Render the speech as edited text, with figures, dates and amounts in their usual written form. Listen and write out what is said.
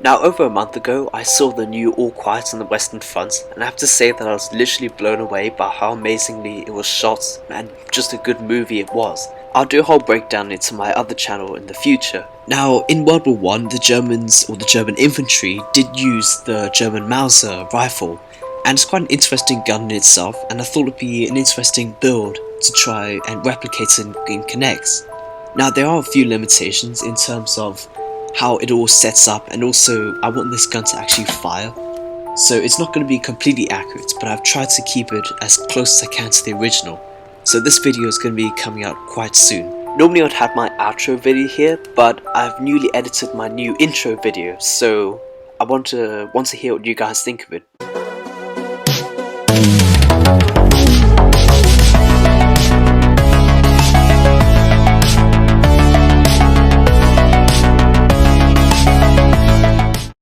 Now, over a month ago, I saw the new All Quiet on the Western Front, and I have to say that I was literally blown away by how amazingly it was shot and just a good movie it was. I'll do a whole breakdown into my other channel in the future. Now, in World War I, the Germans, or the German infantry, did use the German Mauser rifle, and it's quite an interesting gun in itself, and I thought it'd be an interesting build to try and replicate in Connects. Now, there are a few limitations in terms of how it all sets up, and also I want this gun to actually fire, so it's not going to be completely accurate, but I've tried to keep it as close as I can to the original, so this video is going to be coming out quite soon. Normally I'd have my outro video here, but I've newly edited my new intro video, so I want to hear what you guys think of it.